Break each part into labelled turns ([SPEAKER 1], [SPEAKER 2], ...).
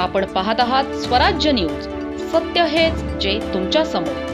[SPEAKER 1] आपण पाहत आहात स्वराज्य न्यूज. सत्य हेच जे तुमच्या समोर.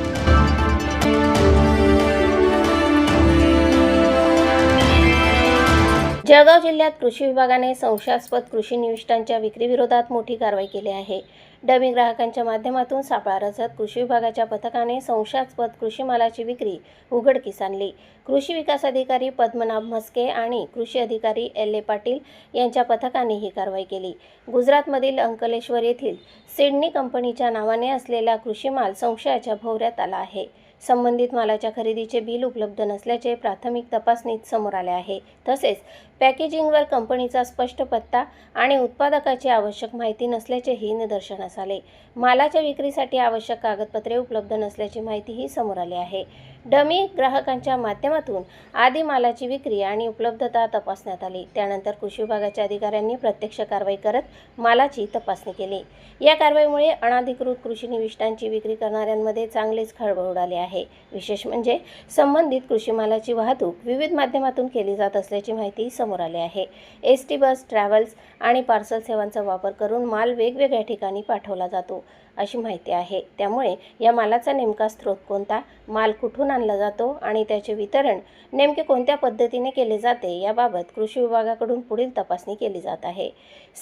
[SPEAKER 2] जळगाव जिल्ह्यात कृषी विभागाने संशयास्पद कृषी निविष्ठांच्या विक्रीविरोधात मोठी कारवाई केली आहे. डमी ग्राहकांच्या माध्यमातून सापळा रचत कृषी विभागाच्या पथकाने संशयास्पद कृषी मालाची विक्री उघडकीस आणली. कृषी विकास अधिकारी पद्मनाभ म्हस्के आणि कृषी अधिकारी एल.ए. पाटील यांच्या पथकाने ही कारवाई केली. गुजरातमधील अंकलेश्वर येथील सिडनी कंपनीच्या नावाने असलेला कृषी माल संशयाच्या भोवऱ्यात आला आहे. संबंधित मालाच्या खरेदीचे बिल उपलब्ध नसल्याचे प्राथमिक तपासणीत समोर आले आहे. तसेच पॅकेजिंगवर कंपनीचा स्पष्ट पत्ता आणि उत्पादकाची आवश्यक माहिती नसल्याचेही निदर्शनास आले. मालाच्या विक्रीसाठी आवश्यक कागदपत्रे उपलब्ध नसल्याची माहितीही समोर आली आहे. डमी ग्राहकांच्या माध्यमातून आधी मालाची विक्री आणि उपलब्धता तपासण्यात आली. त्यानंतर कृषी विभागाच्या अधिकाऱ्यांनी प्रत्यक्ष कारवाई करत मालाची तपासणी केली. या कारवाईमुळे अनधिकृत कृषी निविष्ठांची विक्री करणाऱ्यांमध्ये चांगलेच खळबळ उडाली आहे. विशेष म्हणजे संबंधित कृषी मालाची वाहतूक विविध माध्यमातून केली जात असल्याची माहिती समोर आली आहे. एसटी बस, ट्रॅव्हल्स आणि पार्सल सेवांचा वापर करून माल वेगवेगळ्या ठिकाणी पाठवला जातो अशी माहिती आहे. त्यामुळे या मालाचा नेमका स्रोत कोणता, माल कुठून आणला जातो आणि त्याचे वितरण नेमके कोणत्या पद्धतीने केले जाते याबाबत कृषी विभागाकडून पुढील तपासणी केली जात आहे.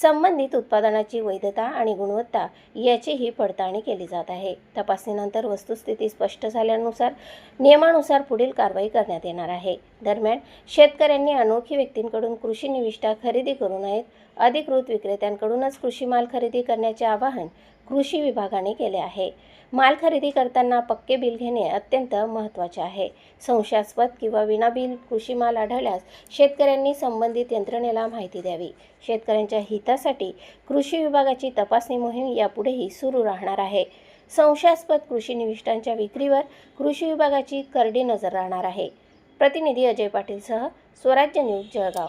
[SPEAKER 2] संबंधित उत्पादनाची वैधता आणि गुणवत्ता याचीही पडताळणी केली जात आहे. तपासणीनंतर वस्तुस्थिती स्पष्ट झाल्यानुसार नियमानुसार पुढील कारवाई करण्यात येणार आहे. दरम्यान शेतकऱ्यांनी अनोळखी व्यक्तींकडून कृषी निविष्ठा खरेदी करू नयेत. अधिकृत विक्रेत्यांकडूनच कृषी माल खरेदी करण्याचे आवाहन कृषी विभागाने केले आहे. माल खरेदी करताना पक्के बिल घेणे अत्यंत महत्त्वाचे आहे. संशयास्पद किंवा विनाबिल कृषी माल आढळल्यास शेतकऱ्यांनी संबंधित यंत्रणेला माहिती द्यावी. शेतकऱ्यांच्या हितासाठी कृषी विभागाची तपासणी मोहीम यापुढेही सुरू राहणार आहे. संशयास्पद कृषी निविष्ठांच्या विक्रीवर कृषी विभागाची करडी नजर राहणार आहे. प्रतिनिधी अजय पाटीलसह स्वराज्य न्यूज, जळगाव.